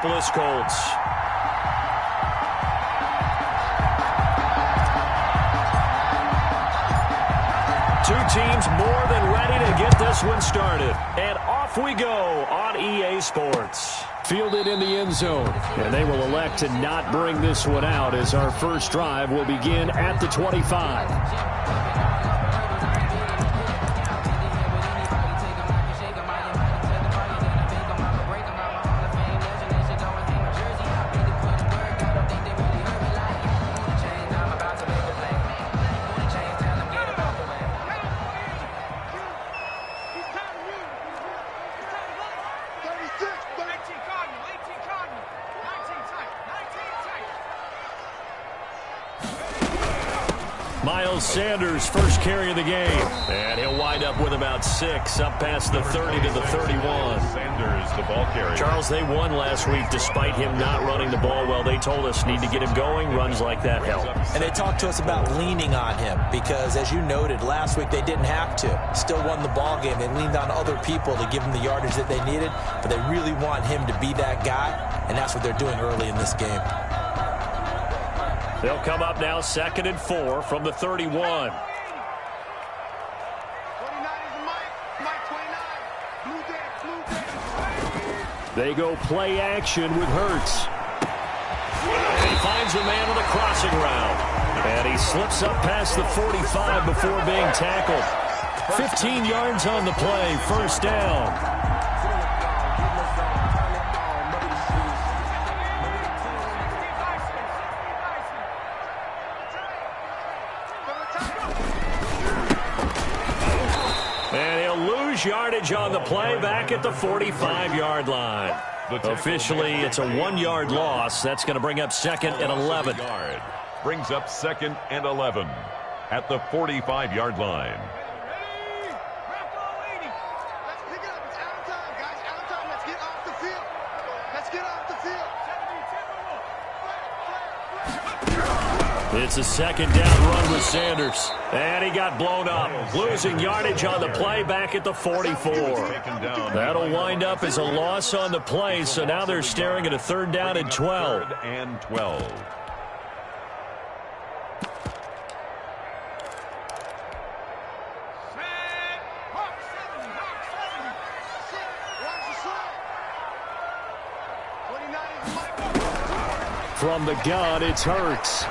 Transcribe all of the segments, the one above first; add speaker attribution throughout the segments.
Speaker 1: Indianapolis Colts. Two teams more than ready to get this one started. And off we go on EA Sports.
Speaker 2: Fielded in the end zone. And they will elect to not bring this one out as our first drive will begin at the 25. Sanders, first carry of the game.
Speaker 1: And he'll wind up with about 6, up past the 30 to the 31.
Speaker 3: Sanders, the ball carrier.
Speaker 1: Charles, they won last week despite him not running the ball well. They told us need to get him going. Runs like that help.
Speaker 4: And they talked to us about leaning on him because, as you noted, last week they didn't have to. Still won the ball game. They leaned on other people to give them the yardage that they needed, but they really want him to be that guy, and that's what they're doing early in this game.
Speaker 1: They'll come up now 2nd and 4 from the 31.
Speaker 2: They go play action with Hurts.
Speaker 1: And he finds a man on the crossing route. And he slips up past the 45 before being tackled. 15 yards on the play, first down. Yardage on the play back at the 45-yard line. Officially, it's a 1-yard loss. That's going to bring up 2nd and 11.
Speaker 3: Brings up 2nd and 11 at the 45-yard line.
Speaker 1: It's a 2nd down run with Sanders. And he got blown up. Losing yardage on the play back at the 44. That'll wind up as a loss on the play, so now they're staring at a 3rd down and 12.
Speaker 3: 3rd and 12.
Speaker 2: From the gun, it's Hurts.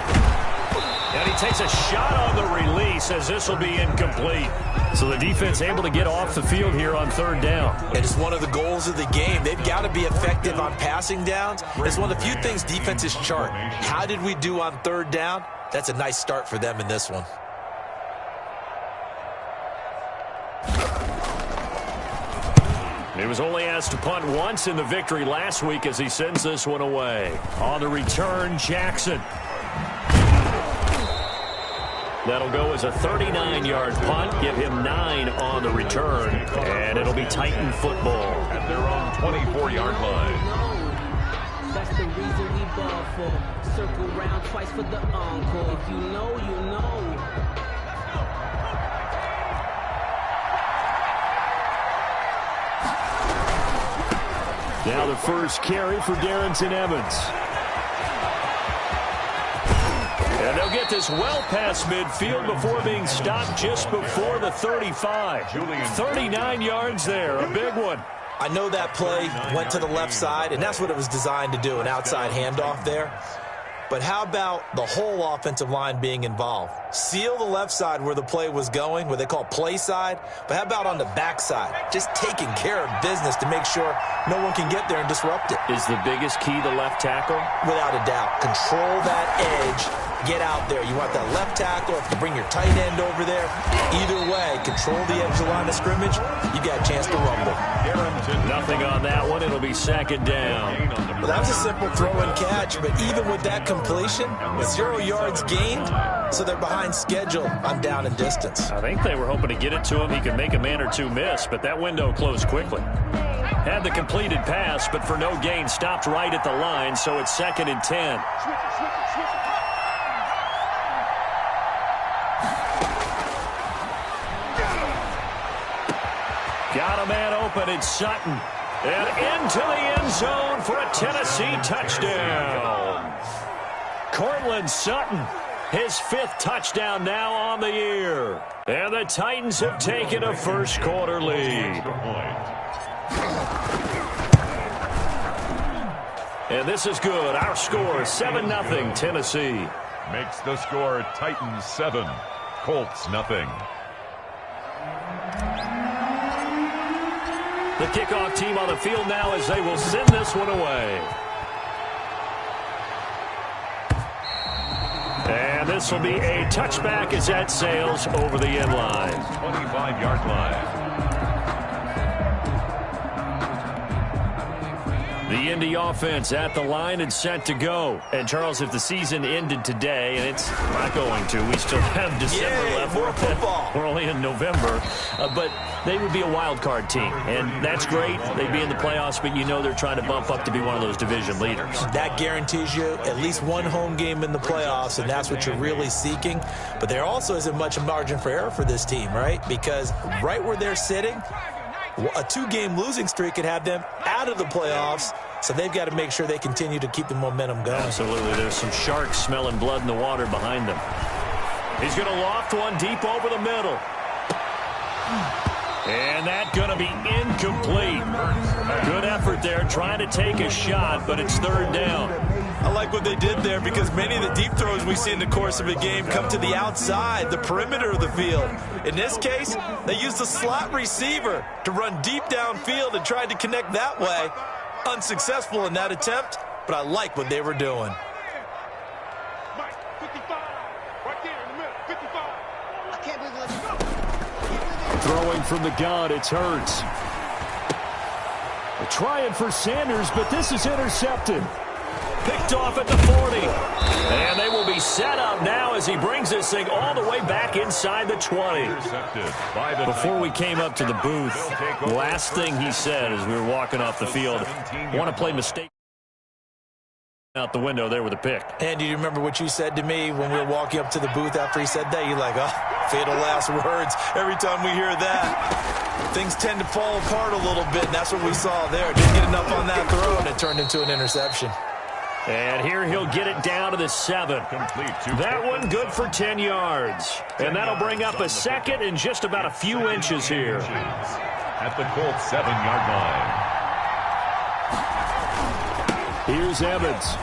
Speaker 1: And he takes a shot on the release as this will be incomplete. So the defense able to get off the field here on 3rd down.
Speaker 4: It is one of the goals of the game. They've got to be effective on passing downs. It's one of the few things defenses chart. How did we do on 3rd down? That's a nice start for them in this one.
Speaker 1: He was only asked to punt once in the victory last week as he sends this one away. On the return, Jackson. That'll go as a 39-yard punt. Give him 9 on the return. And it'll be Titan football.
Speaker 3: At their own 24-yard line.
Speaker 5: That's the reason we ball for. Circle round twice for the encore. If you know, you know.
Speaker 2: Now the first carry for Darrington Evans.
Speaker 1: And they'll get this well past midfield before being stopped just before the 35. 39 yards there, a big one.
Speaker 4: I know that play went to the left side, and that's what it was designed to do, an outside handoff there. But how about the whole offensive line being involved? Seal the left side where the play was going, what they call play side. But how about on the back side? Just taking care of business to make sure no one can get there and disrupt it.
Speaker 1: Is the biggest key the left tackle?
Speaker 4: Without a doubt. Control that edge. Get out there. You want that left tackle. If you bring your tight end over there, either way, control the edge of the line of scrimmage. You got a chance to rumble.
Speaker 1: Nothing on that one. It'll be 2nd down.
Speaker 4: Well, that was a simple throw and catch, but even with that completion, 0 yards gained, so they're behind schedule on down and distance.
Speaker 1: I think they were hoping to get it to him. He could make a man or two miss, but that window closed quickly. Had the completed pass, but for no gain, stopped right at the line, so it's 2nd and 10. Got a man open, it's Sutton. And into the end zone for a Tennessee touchdown. Cortland Sutton, his 5th touchdown now on the year. And the Titans have taken a first-quarter lead. And this is good. Our score, 7-0 Tennessee.
Speaker 3: Makes the score Titans 7, Colts 0.
Speaker 1: The kickoff team on the field now as they will send this one away. And this will be a touchback as that sails over the end line.
Speaker 3: 25-yard line.
Speaker 1: The Indy offense at the line and set to go. And, Charles, if the season ended today, and it's not going to, we still have December left.
Speaker 4: More football.
Speaker 1: We're only in November. But they would be a wild card team. And that's great. They'd be in the playoffs, but you know they're trying to bump up to be one of those division leaders.
Speaker 4: That guarantees you at least one home game in the playoffs, and that's what you're really seeking. But there also isn't much margin for error for this team, right? Because right where they're sitting, a 2-game losing streak could have them out of the playoffs, so they've got to make sure they continue to keep the momentum going.
Speaker 1: Absolutely. There's some sharks smelling blood in the water behind them. He's going to loft one deep over the middle. And that's going to be incomplete. Good effort there, trying to take a shot, but it's 3rd down.
Speaker 4: I like what they did there because many of the deep throws we see in the course of a game come to the outside, the perimeter of the field. In this case, they used the slot receiver to run deep downfield and tried to connect that way. Unsuccessful in that attempt, but I like what they were doing.
Speaker 2: Throwing from the gun, it's Hurts. They're trying for Sanders, but this is intercepted.
Speaker 1: Picked off at the 40. And they will be set up now as he brings this thing all the way back inside the 20. Before we came up to the booth, last thing he said as we were walking off the field, want to play mistake out the window there with a pick.
Speaker 4: And do you remember what you said to me when we were walking up to the booth after he said that? You're like, oh, fatal last words. Every time we hear that, things tend to fall apart a little bit, and that's what we saw there. Didn't get enough on that throw, and it turned into an interception.
Speaker 1: And here he'll get it down to the 7. That one good for 10 yards. And that'll bring up a 2nd and just about a few inches here.
Speaker 3: At the Colts 7-yard line.
Speaker 2: Here's Evans.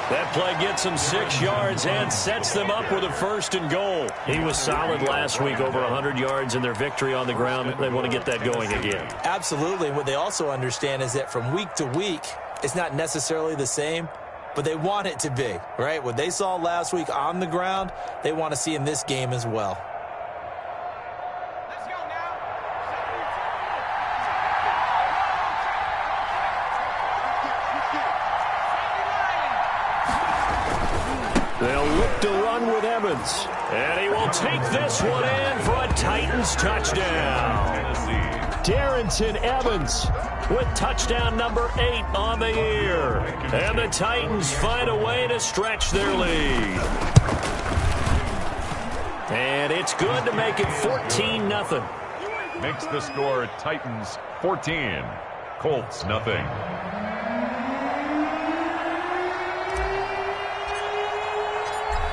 Speaker 1: That play gets him 6 yards and sets them up with a 1st and goal. He was solid last week, over 100 yards in their victory on the ground. They want to get that going again.
Speaker 4: Absolutely. And what they also understand is that from week to week, it's not necessarily the same, but they want it to be, right? What they saw last week on the ground, they want to see in this game as well.
Speaker 2: They'll look to run with Evans.
Speaker 1: And he will take this one in for a Titans touchdown.
Speaker 2: Darrington Evans
Speaker 1: with touchdown number 8 on the year. And the Titans find a way to stretch their lead. And it's good to make it 14-0.
Speaker 3: Makes the score Titans 14, Colts 0.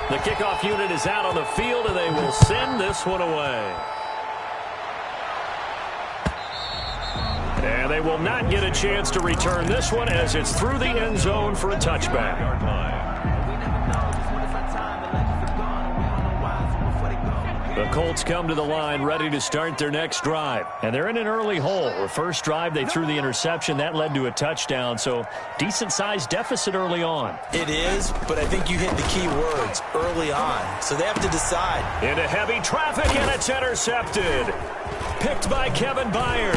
Speaker 1: The kickoff unit is out on the field, and they will send this one away. And they will not get a chance to return this one as it's through the end zone for a touchback. The Colts come to the line ready to start their next drive. And they're in an early hole. The first drive, they threw the interception. That led to a touchdown. So decent-sized deficit early on.
Speaker 4: It is, but I think you hit the key words, early on. So they have to decide.
Speaker 1: Into heavy traffic, and it's intercepted. Picked by Kevin Byard.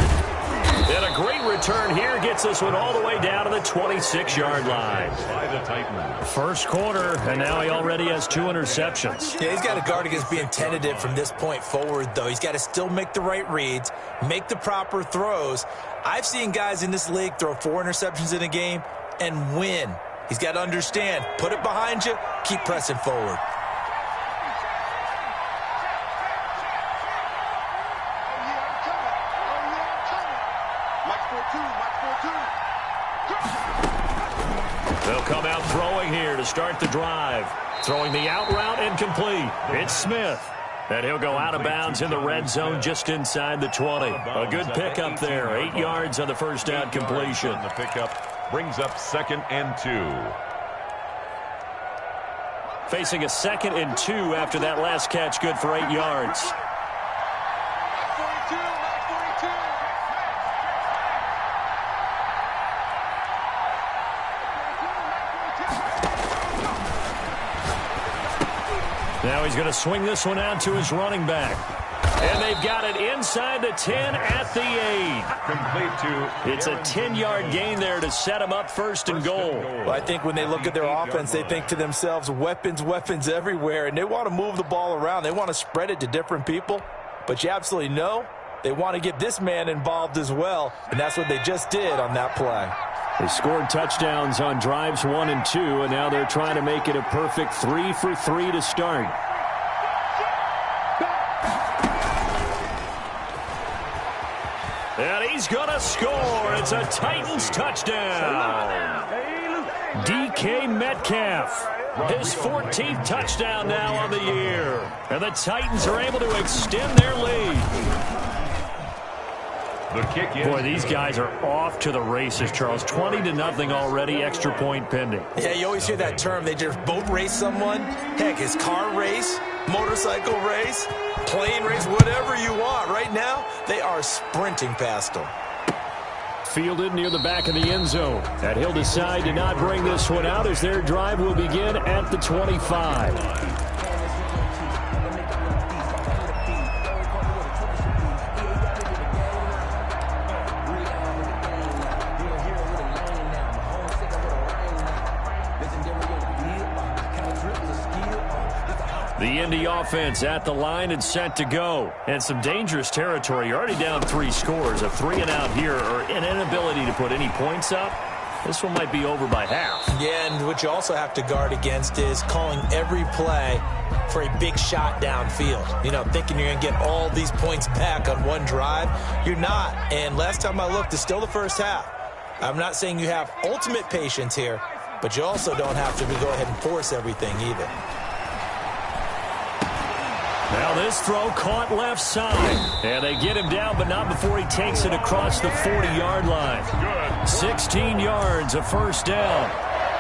Speaker 1: And a great return here gets this one all the way down to the 26-yard line.
Speaker 3: By the Titans.
Speaker 1: First quarter, and now he already has 2 interceptions.
Speaker 4: Yeah, he's got to guard against being tentative from this point forward, though. He's got to still make the right reads, make the proper throws. I've seen guys in this league throw 4 interceptions in a game and win. He's got to understand, put it behind you, keep pressing forward.
Speaker 1: They'll come out throwing here to start the drive. Throwing the out route incomplete. It's Smith. And he'll go out of bounds in the red zone just inside the 20. A good pickup there. 8 yards on the first down completion.
Speaker 3: The pickup brings up 2nd and 2.
Speaker 1: Facing a 2nd and 2 after that last catch. Good for 8 yards. Now he's going to swing this one out to his running back. And they've got it inside the 10 at the 8. It's a 10-yard gain there to set him up 1st and goal.
Speaker 4: Well, I think when they look at their offense, they think to themselves, weapons, weapons everywhere, and they want to move the ball around. They want to spread it to different people. But you absolutely know they want to get this man involved as well, and that's what they just did on that play.
Speaker 2: They scored touchdowns on drives 1 and 2, and now they're trying to make it a perfect 3 for 3 to start.
Speaker 1: And he's going to score. It's a Titans touchdown. DK Metcalf. His 14th touchdown now on the year. And the Titans are able to extend their lead.
Speaker 3: The kick is
Speaker 1: Boy, these guys are off to the races, Charles. 20-0 already, extra point pending.
Speaker 4: Yeah, you always hear that term. They just boat race someone. Heck, his car race, motorcycle race, plane race, whatever you want. Right now, they are sprinting past them.
Speaker 2: Fielded near the back of the end zone. And he'll decide to not bring this one out as their drive will begin at the 25. The Indy offense at the line and set to go. And some dangerous territory. You're already down 3 scores. A 3 and out here, or an inability to put any points up. This one might be over by half.
Speaker 4: Yeah, and what you also have to guard against is calling every play for a big shot downfield. You know, thinking you're going to get all these points back on one drive. You're not. And last time I looked, it's still the first half. I'm not saying you have ultimate patience here, but you also don't have to go ahead and force everything either.
Speaker 1: Now this throw caught left side. And they get him down, but not before he takes it across the 40-yard line. 16 yards, a first down.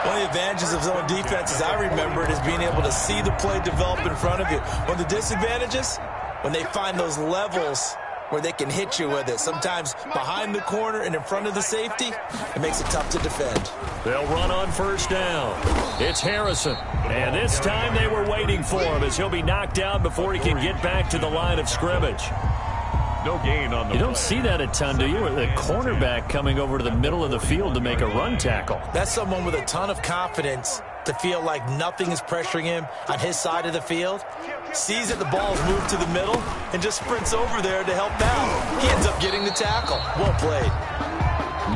Speaker 4: One of the advantages of zone defense, as I remember it, is being able to see the play develop in front of you. One of the disadvantages, when they find those levels where they can hit you with it. Sometimes behind the corner and in front of the safety, it makes it tough to defend.
Speaker 1: They'll run on first down. It's Harrison. And this time they were waiting for him as he'll be knocked down before he can get back to the line of scrimmage.
Speaker 3: no gain on the
Speaker 1: You don't see that a ton, do you? The cornerback coming over to the middle of the field to make a run tackle.
Speaker 4: That's someone with a ton of confidence to feel like nothing is pressuring him on his side of the field. Sees that the ball's moved to the middle and just sprints over there to help out. He ends up getting the tackle. Well played.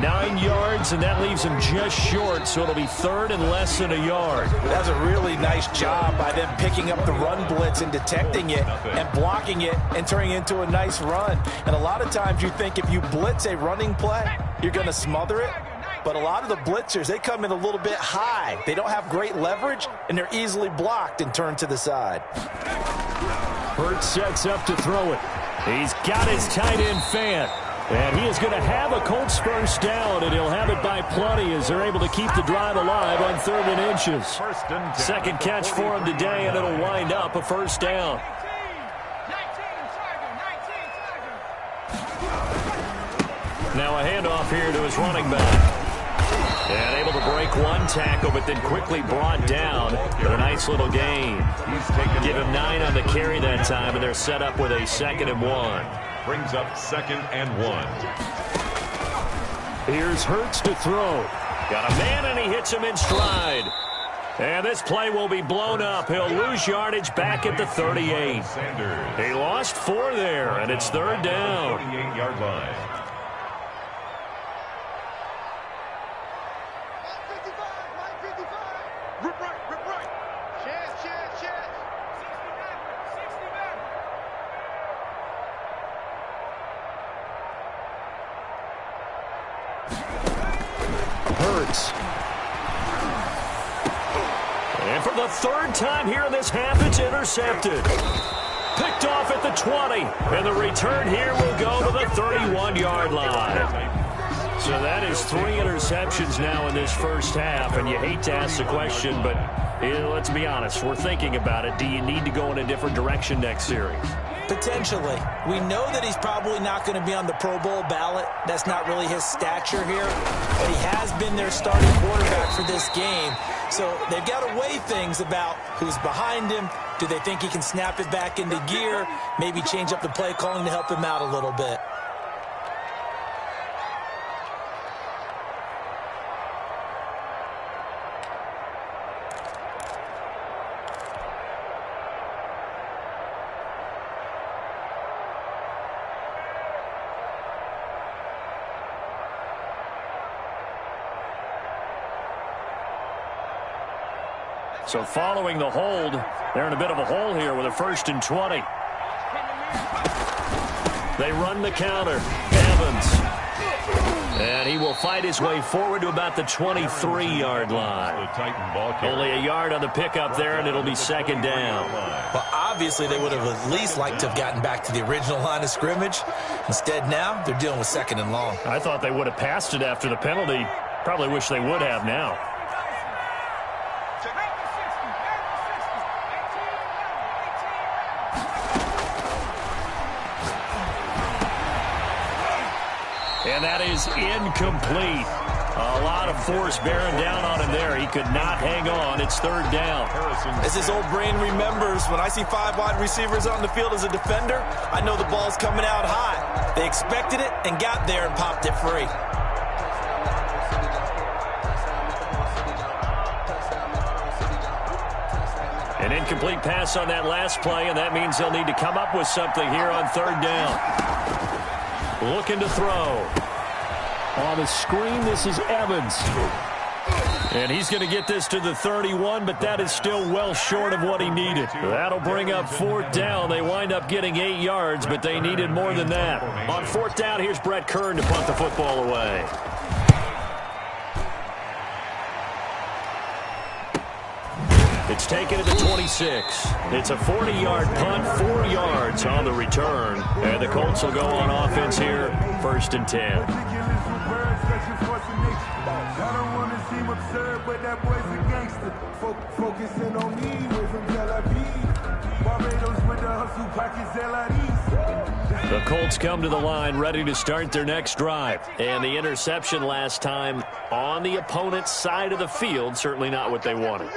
Speaker 1: 9 yards, and that leaves him just short, so it'll be third and less than a yard.
Speaker 4: That's a really nice job by them picking up the run blitz and detecting it and blocking it and turning it into a nice run. And a lot of times you think if you blitz a running play, you're going to smother it. But a lot of the blitzers, they come in a little bit high. They don't have great leverage, and they're easily blocked and turned to the side.
Speaker 2: Hurts sets up to throw it.
Speaker 1: He's got his tight end fan. And he is going to have a Colts first down, and he'll have it by plenty as they're able to keep the drive alive on 3rd and inches. Second catch for him today, and it'll wind up a first down. Now a handoff here to his running back. And able to break one tackle, but then quickly brought down. A nice little gain. Give him 9 on the carry that time, and they're set up with a 2nd and 1.
Speaker 3: Brings up 2nd and 1.
Speaker 2: Here's Hurts to throw.
Speaker 1: Got a man, and he hits him in stride. And this play will be blown up. He'll lose yardage back at the 38. He lost 4 there, and it's 3rd down.
Speaker 3: 48-yard line.
Speaker 2: Hurts.
Speaker 1: And for the third time here in this half, it's intercepted. Picked off at the 20. And the return here will go to the 31-yard line. So that is 3 interceptions now in this first half. And you hate to ask the question, but let's be honest. We're thinking about it. Do you need to go in a different direction next series?
Speaker 4: Potentially. We know that he's probably not going to be on the Pro Bowl ballot. That's not really his stature here. But he has been their starting quarterback for this game. So they've got to weigh things about who's behind him. Do they think he can snap it back into gear? Maybe change up the play calling to help him out a little bit.
Speaker 1: So following the hold, they're in a bit of a hole here with a 1st and 20. They run the counter. Evans. And he will fight his way forward to about the 23-yard line. Only a yard on the pickup there, and it'll be 2nd down.
Speaker 4: Well, obviously they would have at least liked to have gotten back to the original line of scrimmage. Instead now, they're dealing with 2nd and long.
Speaker 1: I thought they would have passed it after the penalty. Probably wish they would have now. And that is incomplete. A lot of force bearing down on him there. He could not hang on. It's 3rd down.
Speaker 4: As his old brain remembers, when I see 5 wide receivers on the field as a defender, I know the ball's coming out hot. They expected it and got there and popped it free.
Speaker 1: An incomplete pass on that last play, and that means they'll need to come up with something here on 3rd down. Looking to throw. On the screen, this is Evans. And he's going to get this to the 31, but that is still well short of what he needed. That'll bring up 4th down. They wind up getting 8 yards, but they needed more than that. On 4th down, here's Brett Kern to punt the football away. It's taken at the 26. It's a 40-yard punt, 4 yards on the return. And the Colts will go on offense here, 1st and 10. The Colts come to the line ready to start their next drive. And the interception last time on the opponent's side of the field, certainly not what they wanted.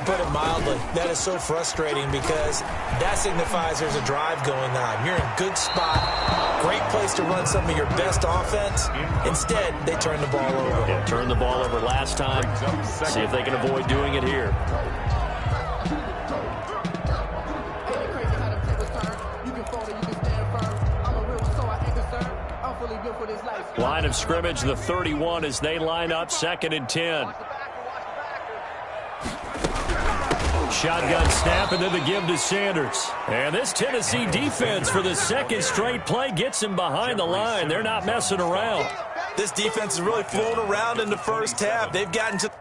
Speaker 4: Put it mildly, that is so frustrating because that signifies there's a drive going on. You're in a good spot, great place to run some of your best offense. Instead, they turn the ball over.
Speaker 1: Yeah, turned the ball over last time. See if they can avoid doing it here. Line of scrimmage, the 31 as they line up, 2nd and 10. Shotgun snap, and then the give to Sanders. And this Tennessee defense for the 2nd straight play gets him behind the line. They're not messing around.
Speaker 4: This defense is really flown around in the first half. They've gotten to...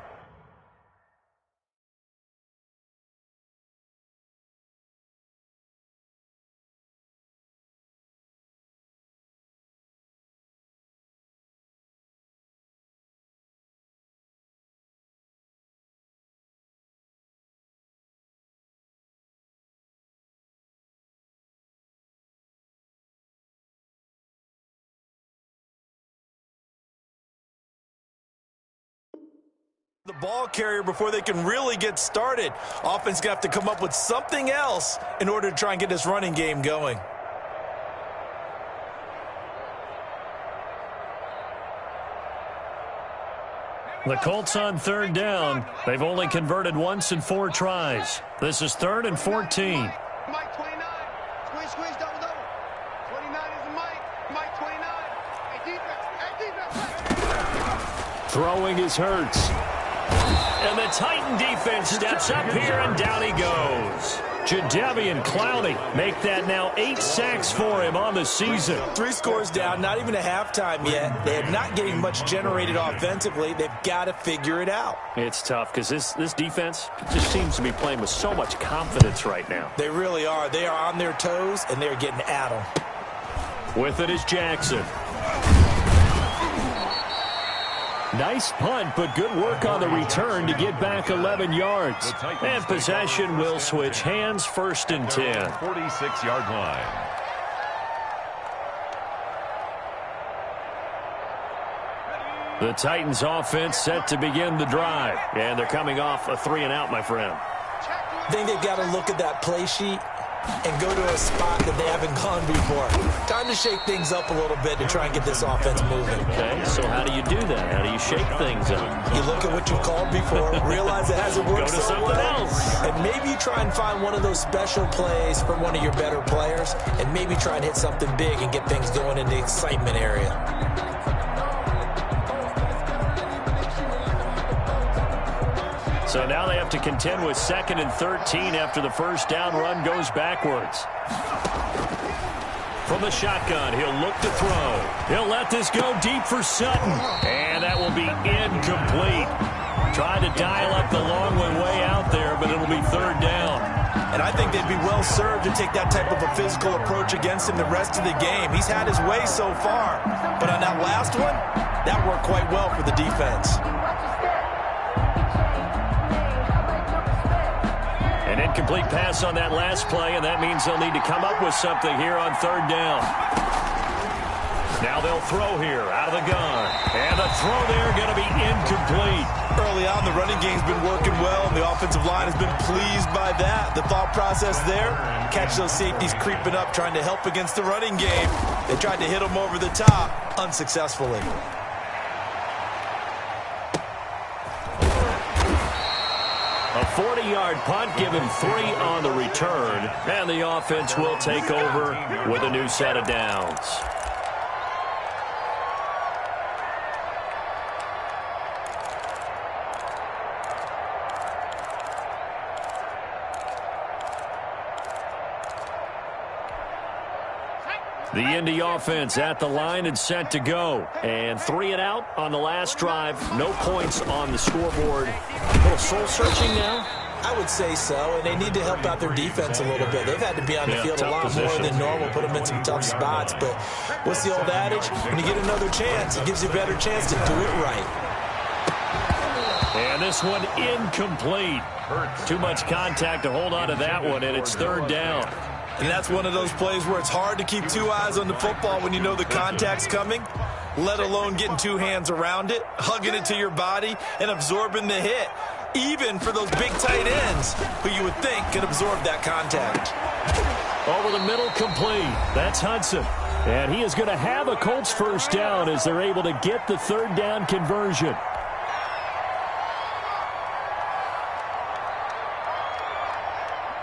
Speaker 4: the ball carrier before they can really get started. Offense going to have to come up with something else in order to try and get this running game going.
Speaker 1: The Colts on 3rd down. They've only converted once in 4 tries. This is 3rd and 14.
Speaker 6: Mike 29. Squeeze, double. 29 is the Mike. Mike 29. Hey, defense.
Speaker 1: Throwing is Hurts. And the Titan defense steps up here, and down he goes. Jadeveon Clowney make that now 8 sacks for him on the season.
Speaker 4: 3 scores down, not even a halftime yet. They're not getting much generated offensively. They've got to figure it out.
Speaker 1: It's tough because this defense just seems to be playing with so much confidence right now.
Speaker 4: They really are. They are on their toes, and they're getting at them.
Speaker 1: With it is Jackson. Nice punt, but good work on the return to get back 11 yards. And possession will switch hands, 1st and 10.
Speaker 3: 46-yard line.
Speaker 1: The Titans offense set to begin the drive. And they're coming off a 3-and-out, my friend.
Speaker 4: I think they've got to look at that play sheet and go to a spot that they haven't gone before. Time to shake things up a little bit to try and get this offense moving.
Speaker 1: Okay, so how do you do that? How do you shake things up?
Speaker 4: You look at what you've called before, realize it hasn't worked
Speaker 1: Go to
Speaker 4: so
Speaker 1: something
Speaker 4: well,
Speaker 1: else.
Speaker 4: and maybe you try and find one of those special plays from one of your better players, and maybe try and hit something big and get things going in the excitement area.
Speaker 1: So now they have to contend with 2nd and 13 after the first down run goes backwards. From the shotgun, he'll look to throw. He'll let this go deep for Sutton. And that will be incomplete. Trying to dial up the long one way out there, but it'll be 3rd down.
Speaker 4: And I think they'd be well served to take that type of a physical approach against him the rest of the game. He's had his way so far. But on that last one, that worked quite well for the defense.
Speaker 1: An incomplete pass on that last play, and that means they'll need to come up with something here on 3rd down. Now they'll throw here out of the gun. And the throw there going to be incomplete.
Speaker 4: Early on, the running game's been working well, and the offensive line has been pleased by that. The thought process there, catch those safeties creeping up, trying to help against the running game. They tried to hit them over the top, unsuccessfully.
Speaker 1: A 40-yard punt, given 3 on the return, and the offense will take over with a new set of downs. The Indy offense at the line and set to go. And 3 and out on the last drive. No points on the scoreboard. A little soul-searching now?
Speaker 4: I would say so, and they need to help out their defense a little bit. They've had to be on the field a lot more than normal, put them in some tough spots. But what's the old adage? When you get another chance, it gives you a better chance to do it right.
Speaker 1: And this one incomplete. Too much contact to hold on to that one, and it's 3rd down.
Speaker 4: And that's one of those plays where it's hard to keep 2 eyes on the football when you know the contact's coming, let alone getting 2 hands around it, hugging it to your body, and absorbing the hit, even for those big tight ends who you would think could absorb that contact.
Speaker 1: Over the middle, complete. That's Hudson. And he is going to have a Colts 1st down as they're able to get the 3rd down conversion.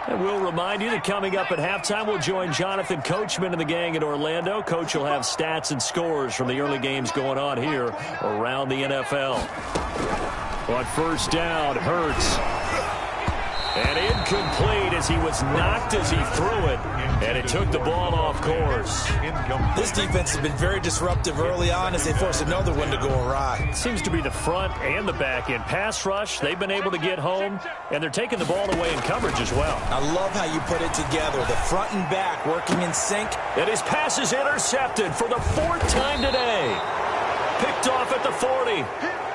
Speaker 1: And we'll remind you that coming up at halftime, we'll join Jonathan Coachman and the gang in Orlando. Coach will have stats and scores from the early games going on here around the NFL. On 1st down, Hurts. And incomplete as he was knocked as he threw it. And it took the ball off course.
Speaker 4: This defense has been very disruptive early on as they force another one to go awry.
Speaker 1: Seems to be the front and the back end. Pass rush, they've been able to get home, and they're taking the ball away in coverage as well.
Speaker 4: I love how you put it together. The front and back working in sync.
Speaker 1: And his pass is intercepted for the 4th time today. Picked off at the 40.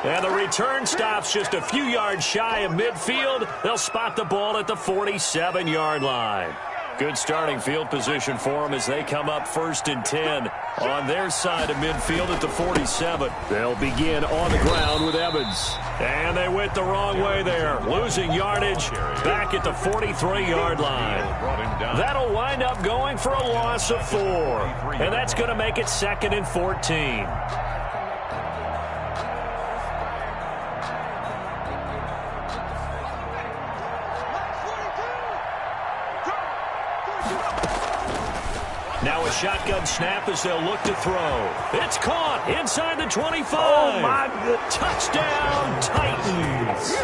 Speaker 1: And the return stops just a few yards shy of midfield. They'll spot the ball at the 47-yard line. Good starting field position for them as they come up 1st and 10 on their side of midfield at the 47. They'll begin on the ground with Evans. And they went the wrong way there, losing yardage back at the 43-yard line. That'll wind up going for a loss of 4. And that's going to make it 2nd and 14. Now a shotgun snap as they'll look to throw. It's caught inside the 25. Oh, my goodness. Touchdown, Titans.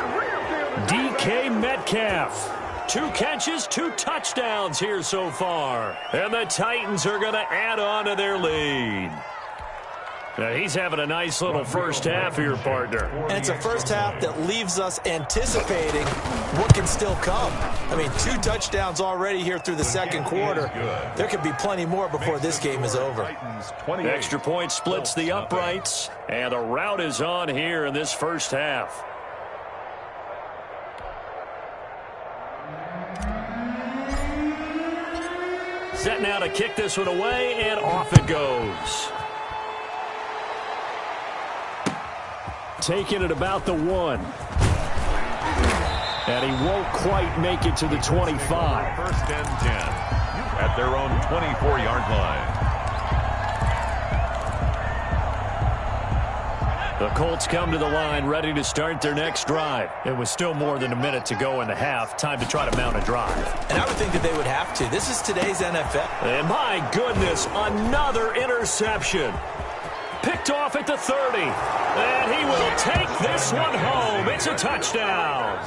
Speaker 1: DK Metcalf 2 catches, 2 touchdowns here so far. And the Titans are going to add on to their lead. Now, he's having a nice little first half here, partner.
Speaker 4: And it's a first half that leaves us anticipating what can still come. I mean, 2 touchdowns already here through the second quarter. There could be plenty more before this game is over.
Speaker 1: Extra point splits the uprights, and a rout is on here in this first half. Set now to kick this one away, and off it goes. Taking it about the 1. And he won't quite make it to the 25.
Speaker 3: First and 10 at their own 24-yard line.
Speaker 1: The Colts come to the line ready to start their next drive. It was still more than a minute to go in the half. Time to try to mount a drive.
Speaker 4: And I would think that they would have to. This is today's NFL.
Speaker 1: And my goodness, another interception. Picked off at the 30. And he will take this one home. It's a touchdown.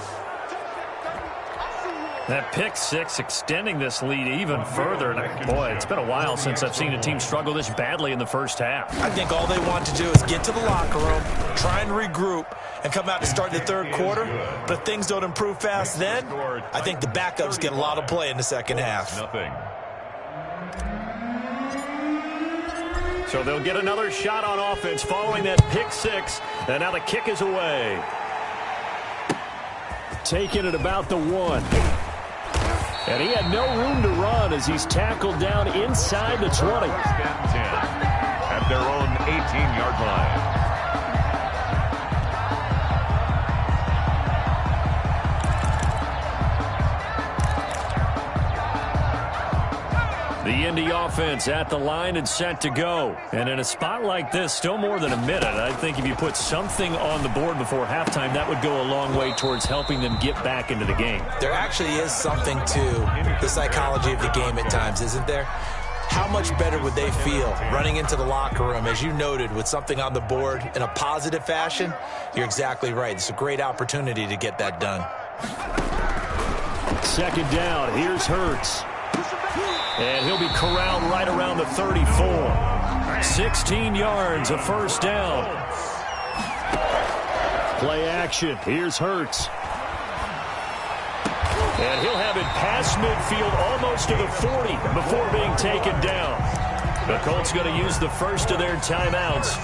Speaker 1: That pick 6 extending this lead even further. And boy, it's been a while since I've seen a team struggle this badly in the first half.
Speaker 4: I think all they want to do is get to the locker room, try and regroup, and come out to start the third quarter. But if things don't improve fast then, I think the backups get a lot of play in the second half.
Speaker 3: Nothing.
Speaker 1: So they'll get another shot on offense following that pick 6. And now the kick is away. Taking it about the 1. And he had no room to run as he's tackled down inside the 20.
Speaker 3: First and 10 at their own 18-yard line.
Speaker 1: The Indy offense at the line and set to go. And in a spot like this, still more than a minute, I think if you put something on the board before halftime, that would go a long way towards helping them get back into the game.
Speaker 4: There actually is something to the psychology of the game at times, isn't there? How much better would they feel running into the locker room, as you noted, with something on the board in a positive fashion? You're exactly right. It's a great opportunity to get that done.
Speaker 1: Second down. Here's Hurts. And he'll be corralled right around the 34. 16 yards, a first down. Play action. Here's Hurts. And he'll have it past midfield almost to the 40 before being taken down. The Colts going to use the first of their timeouts,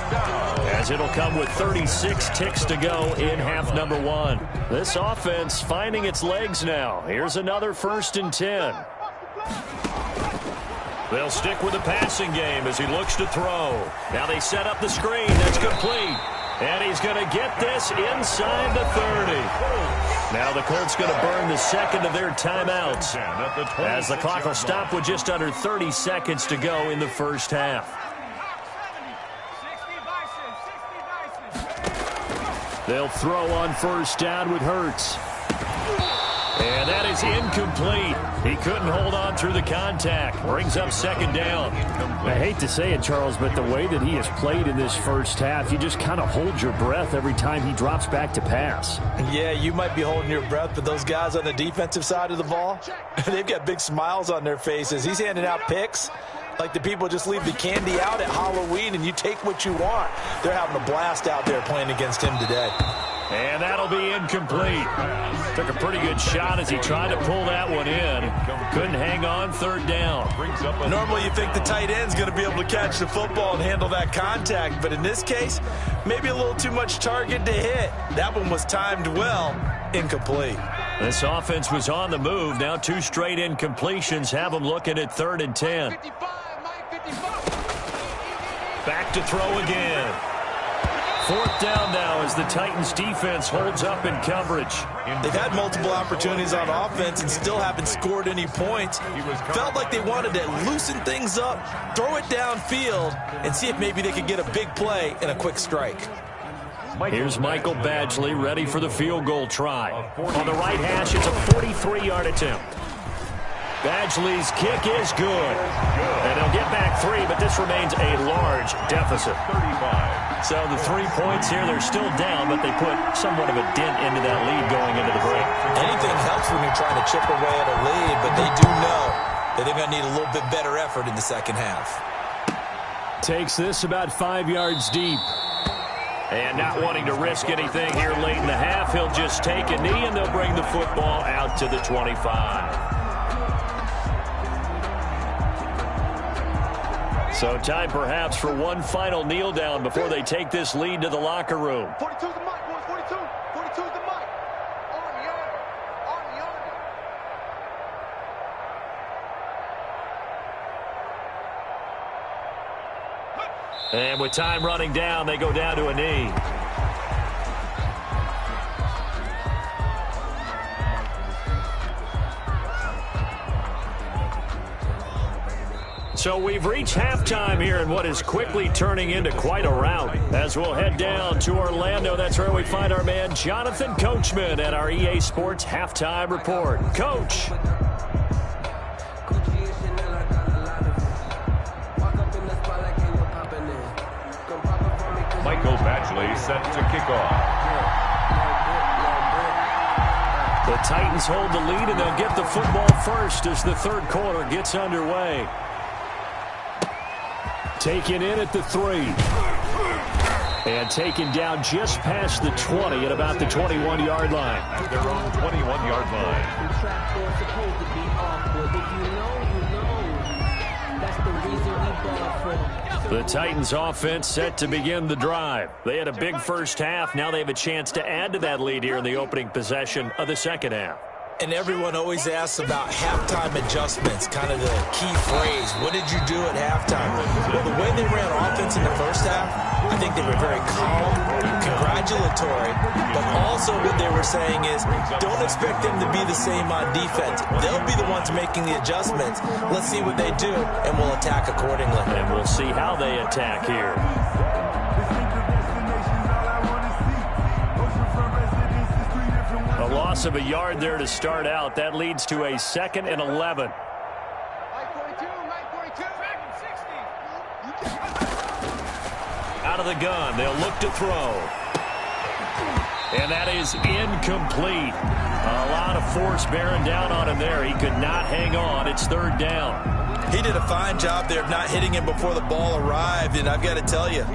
Speaker 1: as it'll come with 36 ticks to go in half number 1. This offense finding its legs now. Here's another 1st and 10. They'll stick with the passing game as he looks to throw. Now they set up the screen. That's complete. And he's going to get this inside the 30. Now the Colts going to burn the second of their timeouts, as the clock will stop with just under 30 seconds to go in the first half. They'll throw on first down with Hurts. And that is incomplete. He couldn't hold on through the contact. Brings up second down.
Speaker 2: I hate to say it, Charles, but the way that he has played in this first half, you just kind of hold your breath every time he drops back to pass.
Speaker 4: Yeah, you might be holding your breath, but those guys on the defensive side of the ball, they've got big smiles on their faces. He's handing out picks like the people just leave the candy out at Halloween and you take what you want. They're having a blast out there playing against him today.
Speaker 1: And that'll be incomplete. Took a pretty good shot as he tried to pull that one in. Couldn't hang on, third down.
Speaker 4: Normally you think the tight end's going to be able to catch the football and handle that contact, but in this case, maybe a little too much target to hit. That one was timed well. Incomplete.
Speaker 1: This offense was on the move. Now 2 straight incompletions have them looking at 3rd and 10. Back to throw again. 4th down now as the Titans defense holds up in coverage.
Speaker 4: They've had multiple opportunities on offense and still haven't scored any points. Felt like they wanted to loosen things up, throw it downfield, and see if maybe they could get a big play and a quick strike.
Speaker 1: Here's Michael Badgley ready for the field goal try. On the right hash, it's a 43-yard attempt. Badgley's kick is good. And they'll get back 3, but this remains a large deficit.
Speaker 3: 35.
Speaker 1: So the 3 points here, they're still down, but they put somewhat of a dent into that lead going into the break.
Speaker 4: Anything helps when you're trying to chip away at a lead, but they do know that they're going to need a little bit better effort in the second half.
Speaker 1: Takes this about 5 yards deep. And not wanting to risk anything here late in the half, he'll just take a knee, and they'll bring the football out to the 25. So time perhaps for one final kneel down before they take this lead to the locker room.
Speaker 6: 42's the mic, boys. 42. 42's the mic. Army.
Speaker 1: And with time running down, they go down to a knee. So we've reached halftime here in what is quickly turning into quite a rout. As we'll head down to Orlando, that's where we find our man Jonathan Coachman at our EA Sports Halftime Report. Coach.
Speaker 3: Michael Badgley set to kick off.
Speaker 1: The Titans hold the lead, and they'll get the football first as the third quarter gets underway. Taken in at the 3. And taken down just past the 20 at about the 21-yard line.
Speaker 3: At their own 21-yard line.
Speaker 1: The Titans offense set to begin the drive. They had a big first half. Now they have a chance to add to that lead here in the opening possession of the second half.
Speaker 4: And everyone always asks about halftime adjustments, kind of the key phrase. What did you do at halftime? Well, the way they ran offense in the first half, I think they were very calm, congratulatory, but also what they were saying is don't expect them to be the same on defense. They'll be the ones making the adjustments. Let's see what they do, and we'll attack accordingly.
Speaker 1: And we'll see how they attack here. A loss of a yard there to start out. That leads to a 2nd and 11. Out of the gun, they'll look to throw. And that is incomplete. A lot of force bearing down on him there. He could not hang on. It's third down.
Speaker 4: He did a fine job there of not hitting him before the ball arrived, and I've got to tell you,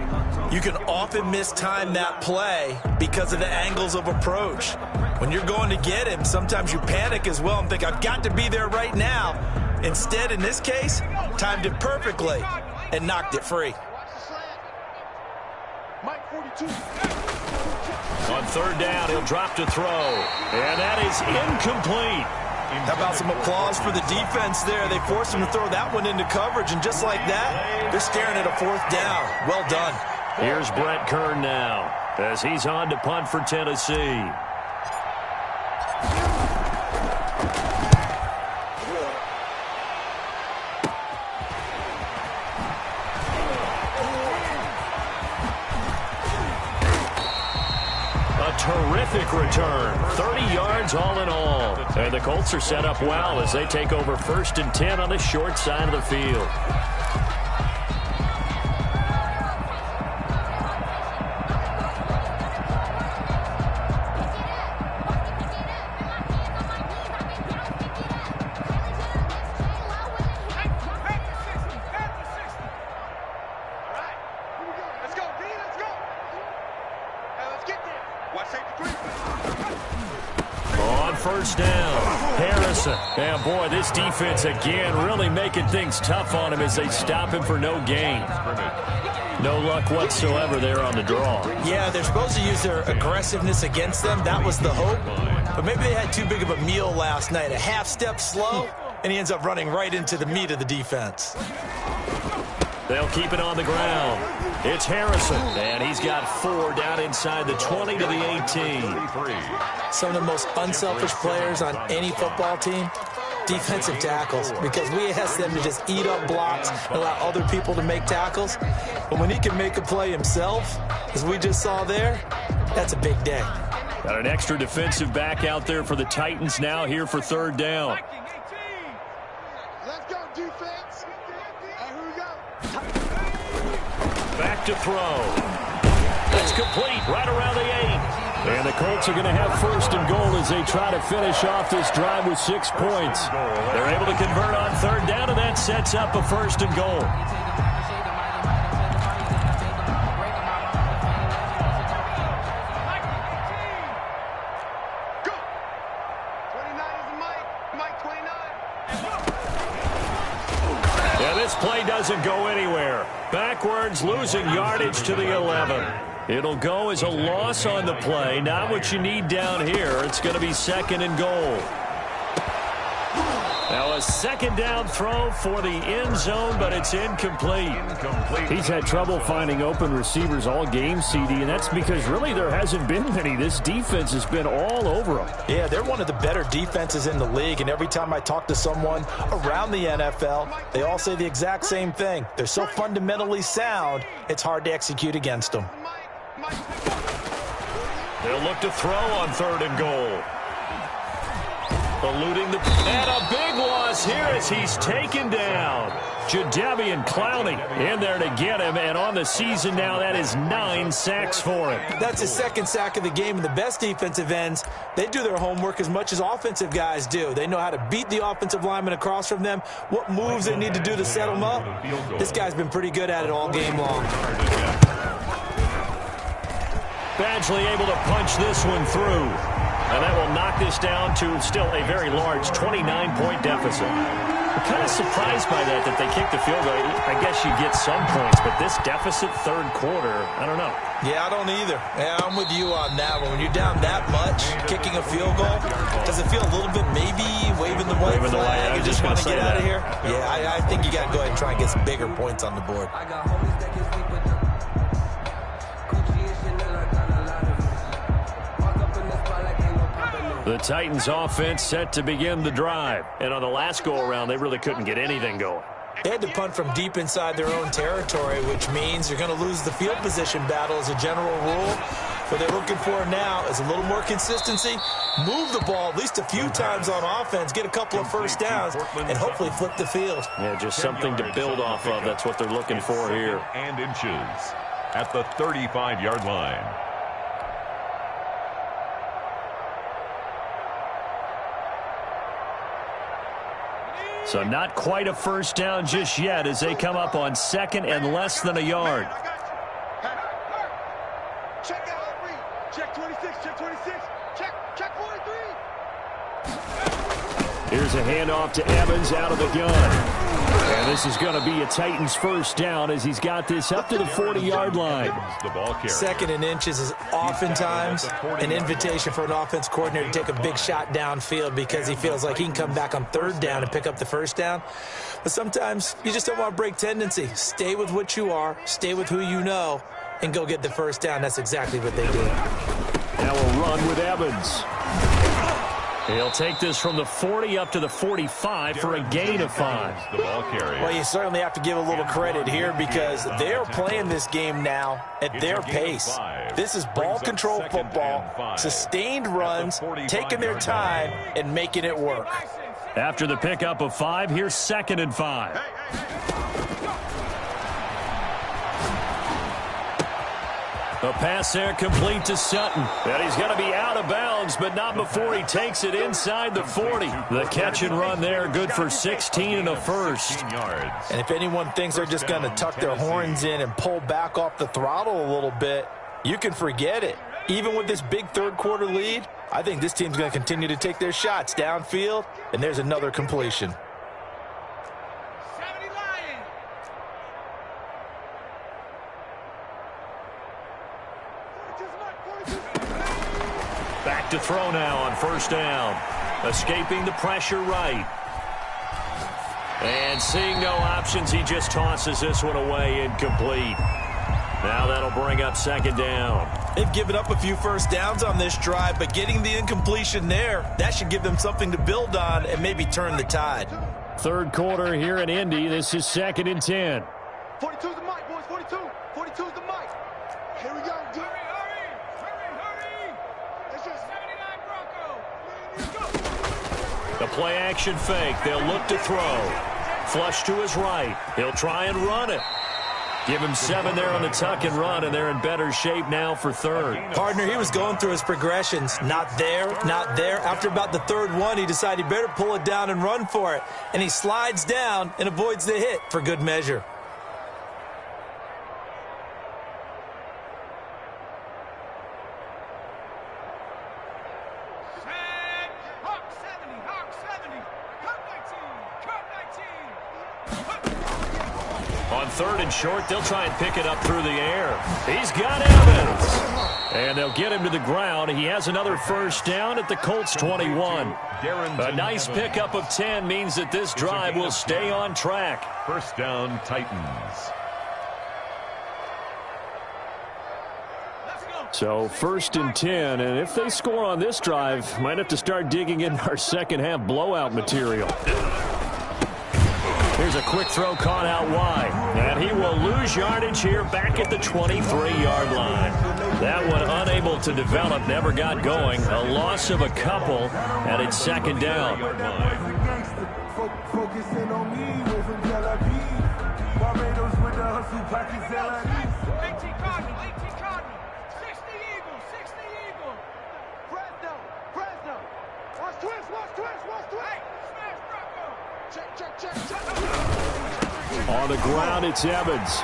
Speaker 4: you can often mistime that play because of the angles of approach. When you're going to get him, sometimes you panic as well and think, I've got to be there right now. Instead, in this case, timed it perfectly and knocked it free.
Speaker 1: On third down, he'll drop to throw. And that is incomplete.
Speaker 4: How about some applause for the defense there? They forced him to throw that one into coverage, and just like that, they're staring at a fourth down. Well done.
Speaker 1: Here's Brett Kern now as he's on to punt for Tennessee. Terrific return. 30 yards all in all. And the Colts are set up well as they take over 1st and 10 on the short side of the field. On first down, Harrison. And boy, this defense again really making things tough on him as they stop him for no gain. No luck whatsoever there on the draw.
Speaker 4: Yeah, they're supposed to use their aggressiveness against them. That was the hope. But maybe they had too big of a meal last night. A half step slow, and he ends up running right into the meat of the defense.
Speaker 1: They'll keep it on the ground. It's Harrison, and he's got 4 down inside the 20 to the 18.
Speaker 4: Some of the most unselfish players on any football team, defensive tackles, because we ask them to just eat up blocks and allow other people to make tackles. But when he can make a play himself, as we just saw there, that's a big day.
Speaker 1: Got an extra defensive back out there for the Titans now here for third down.
Speaker 6: Let's go, defense. And here we go.
Speaker 1: Back to throw. That's complete right around the 8. And the Colts are going to have first and goal as they try to finish off this drive with 6 points. They're able to convert on third down, and that sets up a first and goal. This play doesn't go anywhere. Backwards, losing yardage to the 11. It'll go as a loss on the play. Not what you need down here. It's going to be second and goal. Now a second down throw for the end zone, but it's incomplete.
Speaker 2: He's had trouble finding open receivers all game, CD, and that's because really there hasn't been many. This defense has been all over him.
Speaker 4: Yeah, they're one of the better defenses in the league, and every time I talk to someone around the NFL, they all say the exact same thing. They're so fundamentally sound, it's hard to execute against them.
Speaker 1: They'll look to throw on third and goal. Eluding the... And a big loss here as he's taken down. Jadeveon Clowney in there to get him, and on the season now, that is 9 sacks for him.
Speaker 4: That's his second sack of the game, and the best defensive ends, they do their homework as much as offensive guys do. They know how to beat the offensive lineman across from them, what moves they need to do to set them up. This guy's been pretty good at it all game long.
Speaker 1: Badgley able to punch this one through. And that will knock this down to still a very large 29-point deficit. I'm kind of surprised by that they kicked the field goal. I guess you get some points, but this deficit third quarter, I don't know.
Speaker 4: Yeah, I don't either. Yeah, I'm with you on that one. When you're down that much, kicking a field goal, does it feel a little bit maybe waving the white flag? You just want to get out of here? Yeah, I think you got to go ahead and try and get some bigger points on the board.
Speaker 1: The Titans offense set to begin the drive. And on the last go-around, they really couldn't get anything going.
Speaker 4: They had to punt from deep inside their own territory, which means you're going to lose the field position battle as a general rule. What they're looking for now is a little more consistency, move the ball at least a few times on offense, get a couple of first downs, and hopefully flip the field.
Speaker 1: Yeah, just something to build off of. That's what they're looking for here.
Speaker 3: And inches at the 35-yard line.
Speaker 1: So not quite a first down just yet as they come up on second and less than a yard.
Speaker 6: Check that read. Check 26, check 26, check 43.
Speaker 2: Here's a handoff to Evans out of the gun. And this is going to be a Titans first down as he's got this up to the 40-yard line.
Speaker 4: Second and inches is oftentimes an invitation for an offense coordinator to take a big shot downfield because he feels like he can come back on third down and pick up the first down. But sometimes you just don't want to break tendency. Stay with what you are, stay with who you know, and go get the first down. That's exactly what they do.
Speaker 2: Now a run with Evans.
Speaker 1: He'll take this from the 40 up to the 45 for a gain of 5.
Speaker 4: Well, you certainly have to give a little credit here because they're playing this game now at their pace. This is ball control football, sustained runs, taking their time, and making it work.
Speaker 1: After the pickup of 5, here's second and 5. A pass there complete to Sutton. And he's going to be out of bounds, but not before he takes it inside the 40. The catch and run there, good for 16 and a first.
Speaker 4: And if anyone thinks they're just going to tuck their horns in and pull back off the throttle a little bit, you can forget it. Even with this big third quarter lead, I think this team's going to continue to take their shots downfield, and there's another completion.
Speaker 1: Back to throw now on first down. Escaping the pressure right. And seeing no options, he just tosses this one away, incomplete. Now that'll bring up second down.
Speaker 4: They've given up a few first downs on this drive, but getting the incompletion there, that should give them something to build on and maybe turn the tide.
Speaker 2: Third quarter here in Indy. This is second and 10.
Speaker 6: 42's the mic, boys. 42. 42's the mic. Here we go.
Speaker 1: The play action fake. They'll look to throw. Flush to his right. He'll try and run it. Give him 7 there on the tuck and run, and they're in better shape now for third.
Speaker 4: Partner, he was going through his progressions. Not there, not there. After about the third one, he decided he better pull it down and run for it. And he slides down and avoids the hit for good measure.
Speaker 1: On third and short, they'll try and pick it up through the air. He's got Evans. And they'll get him to the ground. He has another first down at the Colts 21. A nice pickup of 10 means that this drive will stay on track.
Speaker 3: First down, Titans.
Speaker 2: So first and 10, and if they score on this drive, might have to start digging in our second half blowout material.
Speaker 1: Here's a quick throw caught out wide. And he will lose yardage here back at the 23-yard line. That one unable to develop, never got going. A loss of a couple, and it's second down.
Speaker 2: On the ground, it's Evans.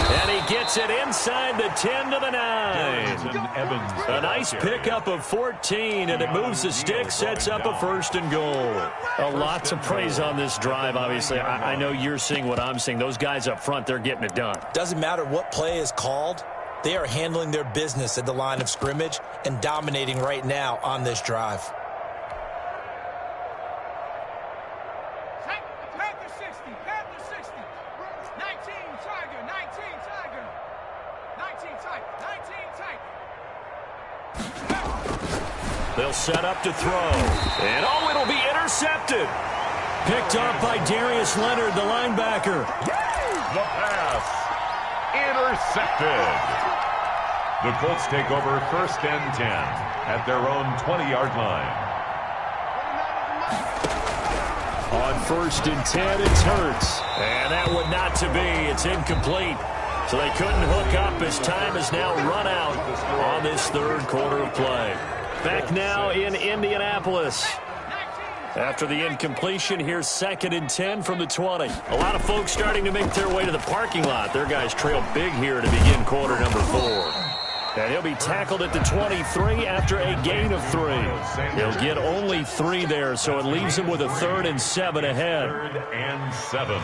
Speaker 1: And he gets it inside the 10 to the 9. A nice pickup of 14, and it moves the stick, sets up a first and goal. A lot to praise on this drive, obviously. I know you're seeing what I'm seeing. Those guys up front, they're getting it done.
Speaker 4: Doesn't matter what play is called. They are handling their business at the line of scrimmage and dominating right now on this drive.
Speaker 1: They'll set up to throw. And, oh, it'll be intercepted. Picked off by Darius Leonard, the linebacker.
Speaker 3: The pass. Intercepted. The Colts take over first and 10 at their own 20-yard line.
Speaker 2: On first and 10, it's Hurts.
Speaker 1: And that would not to be. It's incomplete. So they couldn't hook up as time has now run out on this third quarter of play. Back now in Indianapolis. After the incompletion, here's second and 10 from the 20. A lot of folks starting to make their way to the parking lot. Their guys trail big here to begin quarter number 4. And he'll be tackled at the 23 after a gain of 3. He'll get only 3 there, so it leaves him with a 3rd and 7 ahead.
Speaker 3: 3rd and 7.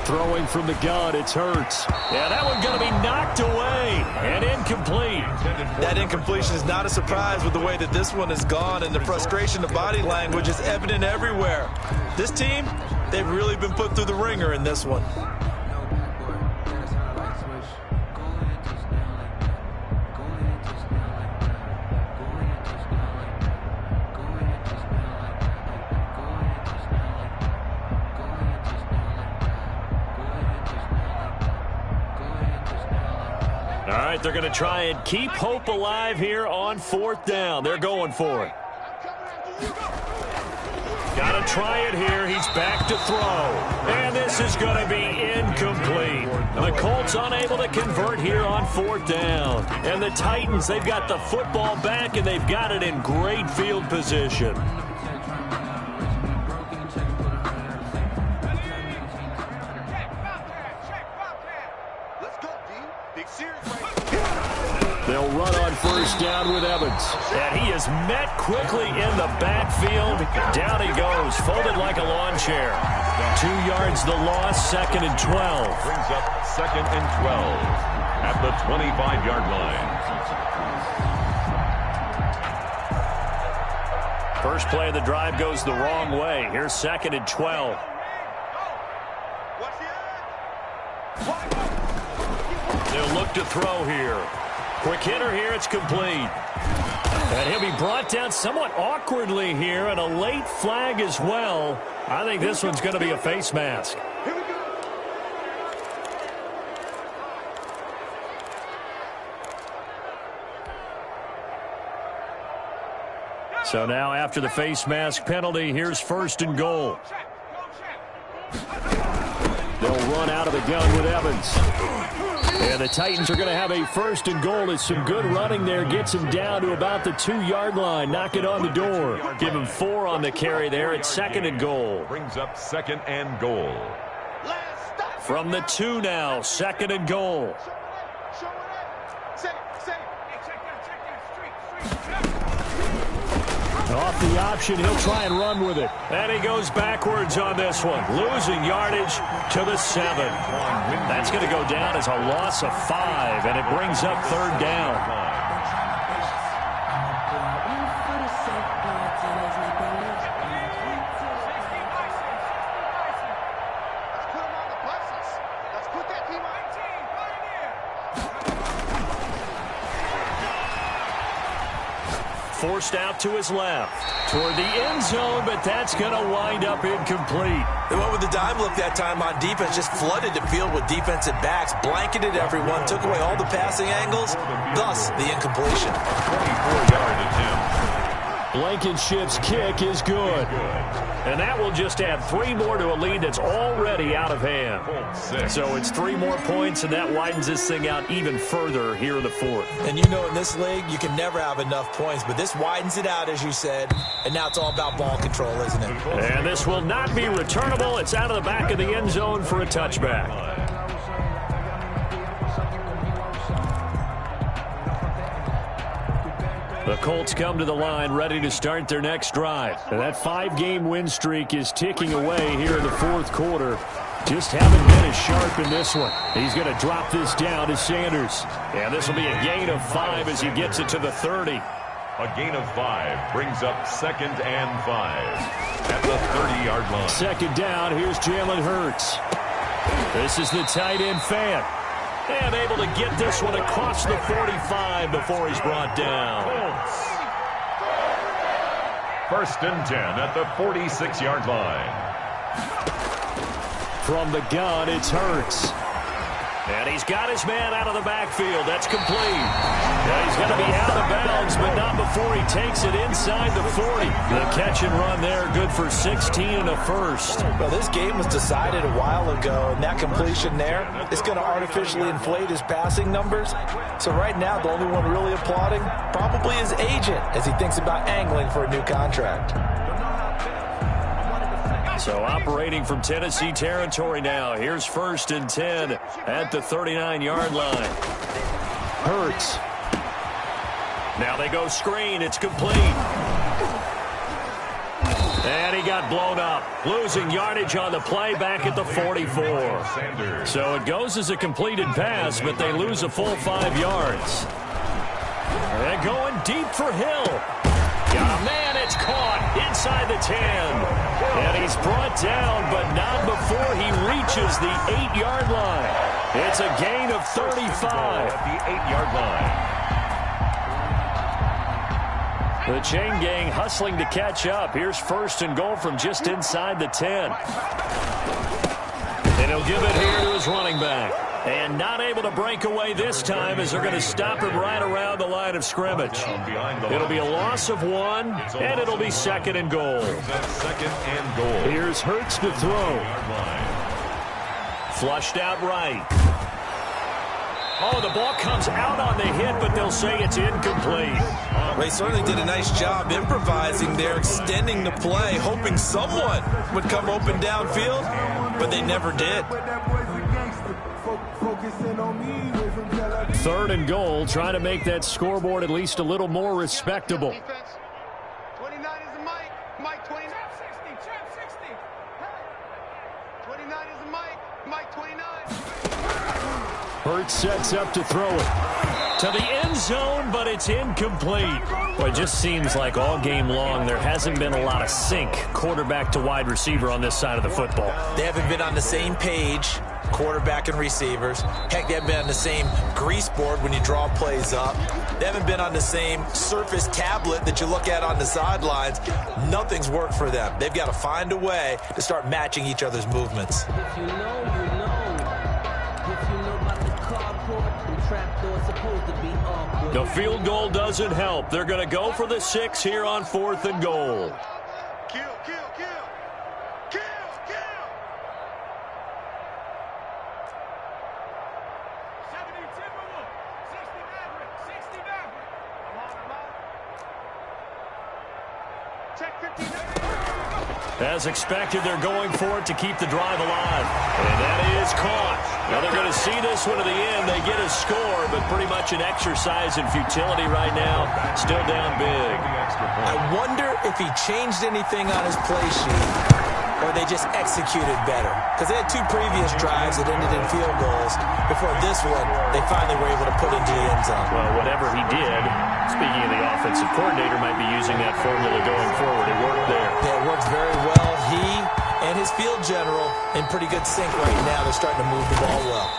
Speaker 2: Throwing from the gun, it's Hurts.
Speaker 1: Yeah, that one's going to be knocked away and incomplete.
Speaker 4: That incompletion is not a surprise with the way that this one has gone, and the frustration of body language is evident everywhere. This team, they've really been put through the ringer in this one.
Speaker 1: All right, they're going to try and keep hope alive here on 4th down. They're going for it. Got to try it here. He's back to throw. And this is going to be incomplete. The Colts unable to convert here on 4th down. And the Titans, they've got the football back, and they've got it in great field position.
Speaker 2: They'll run on first down with Evans.
Speaker 1: And he is met quickly in the backfield. Down he goes, folded like a lawn chair. 2 yards the loss, 2nd and 12.
Speaker 3: Brings up 2nd and 12 at the 25-yard line.
Speaker 1: First play of the drive goes the wrong way. Here's 2nd and 12. They'll look to throw here. Quick hitter here, it's complete. And he'll be brought down somewhat awkwardly here, and a late flag as well. I think this one's going to be a face mask. So now after the face mask penalty, here's 1st and goal. They'll run out of the gun with Evans. And the Titans are going to have a 1st and goal. It's some good running there. Gets him down to about the 2-yard line. Knock it on the door. Give him 4 on the carry there at 2nd and goal.
Speaker 3: Brings up 2nd and goal.
Speaker 1: From the 2 now, 2nd and goal. Off the option, he'll try and run with it. And he goes backwards on this one, losing yardage to the 7. That's going to go down as a loss of 5, and it brings up 3rd down. Forced out to his left toward the end zone, but that's going to wind up incomplete.
Speaker 4: They went with the dime look that time on defense, just flooded the field with defensive backs, blanketed everyone, took away all the passing angles, thus the incompletion.
Speaker 3: 24-yard attempt.
Speaker 1: Blankenship's kick is good. And that will just add 3 more to a lead that's already out of hand. So it's 3 more points, and that widens this thing out even further here in the 4th.
Speaker 4: And you know in this league, you can never have enough points, but this widens it out, as you said, and now it's all about ball control, isn't it?
Speaker 1: And this will not be returnable. It's out of the back of the end zone for a touchback. The Colts come to the line ready to start their next drive. And that 5-game win streak is ticking away here in the 4th quarter. Just haven't been as sharp in this one. He's going to drop this down to Sanders. And this will be a gain of 5 as he gets it to the 30.
Speaker 3: A gain of 5 brings up 2nd and 5 at the 30-yard line.
Speaker 1: 2nd down, here's Jalen Hurts. This is the tight end fan. And able to get this one across the 45 before he's brought down.
Speaker 3: 1st and 10 at the 46-yard line.
Speaker 1: From the gun, it's Hurts. And he's got his man out of the backfield. That's complete. Now he's going to be out of bounds, but not before he takes it inside the 40. The catch and run there, good for 16 and a first.
Speaker 4: Well, this game was decided a while ago, and that completion there is going to artificially inflate his passing numbers. So right now, the only one really applauding probably his agent as he thinks about angling for a new contract.
Speaker 1: So operating from Tennessee territory now. Here's 1st and 10 at the 39-yard line. Hurts. Now they go screen. It's complete. And he got blown up. Losing yardage on the play back at the 44. So it goes as a completed pass, but they lose a full 5 yards. They're going deep for Hill. Got a man, it's caught inside the 10. And he's brought down, but not before he reaches the 8-yard line. It's a gain of 35.
Speaker 3: At the 8-yard line.
Speaker 1: The chain gang hustling to catch up. Here's 1st and goal from just inside the 10. And he'll give it here to his running back. And not able to break away this time as they're going to stop him right around the line of scrimmage. It'll be a loss of 1, and it'll be 2nd and goal.
Speaker 3: 2nd and goal.
Speaker 1: Here's Hurts to throw. Flushed out right. Oh, the ball comes out on the hit, but they'll say it's incomplete.
Speaker 4: They certainly did a nice job improvising there, extending the play, hoping someone would come open downfield, but they never did.
Speaker 1: 3rd and goal, trying to make that scoreboard at least a little more respectable.
Speaker 6: 29 is the Mike. Mike 29. 29 is the Mike. Mike 29.
Speaker 1: Hurts sets up to throw it to the end zone, but it's incomplete. Well, it just seems like all game long there hasn't been a lot of sync quarterback to wide receiver on this side of the football.
Speaker 4: They haven't been on the same page, quarterback and receivers. Heck, they haven't been on the same grease board when you draw plays up. They haven't been on the same Surface tablet that you look at on the sidelines. Nothing's worked for them. They've got to find a way to start matching each other's movements.
Speaker 5: If you know, you know. If you know about the carport, the trapdoor's supposed to be up.
Speaker 1: The field goal doesn't help. They're going to go for the 6 here on 4th and goal.
Speaker 6: Kill. 69.
Speaker 1: As expected, they're going for it to keep the drive alive. And that is caught. Now they're going to see this one to the end. They get a score, but pretty much an exercise in futility right now. Still down big.
Speaker 4: I wonder if he changed anything on his play sheet, or they just executed better. Because they had 2 previous drives that ended in field goals. Before this one, they finally were able to put into the end zone.
Speaker 1: Well, whatever he did, speaking of the offensive coordinator, might be using that formula going forward. It worked there.
Speaker 4: Yeah, it works very well. He and his field general in pretty good sync right now. They're starting to move the ball well.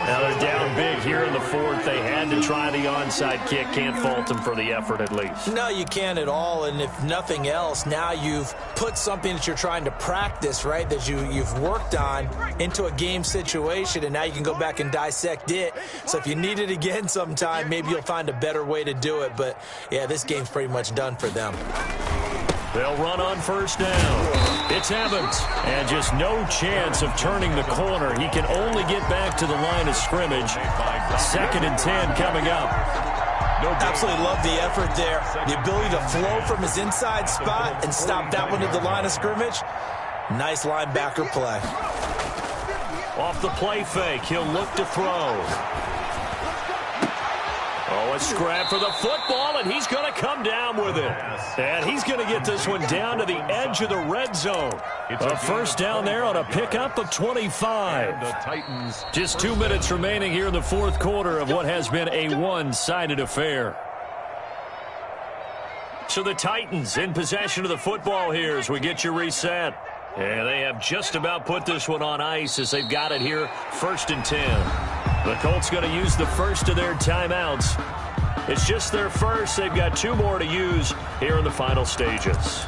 Speaker 1: Now they're down big here in the 4th. They had to try the onside kick. Can't fault them for the effort at least.
Speaker 4: No, you can't at all. And if nothing else, now you've put something that you're trying to practice, right, that you've worked on into a game situation, and now you can go back and dissect it. So if you need it again sometime, maybe you'll find a better way to do it. But, yeah, this game's pretty much done for them.
Speaker 1: They'll run on 1st down. It's Evans, and just no chance of turning the corner. He can only get back to the line of scrimmage. 2nd and 10 coming up.
Speaker 4: Absolutely love the effort there. The ability to flow from his inside spot and stop that one at the line of scrimmage. Nice linebacker play.
Speaker 1: Off the play fake, he'll look to throw. Oh, a scrap for the football, and he's going to come down with it. And he's going to get this one down to the edge of the red zone. A 1st down there on a pickup of 25. Just 2 minutes remaining here in the 4th quarter of what has been a one-sided affair. So the Titans in possession of the football here as we get you reset. And they have just about put this one on ice as they've got it here, 1st and 10. The Colts going to use the first of their timeouts. It's just their first. They've got 2 more to use here in the final stages.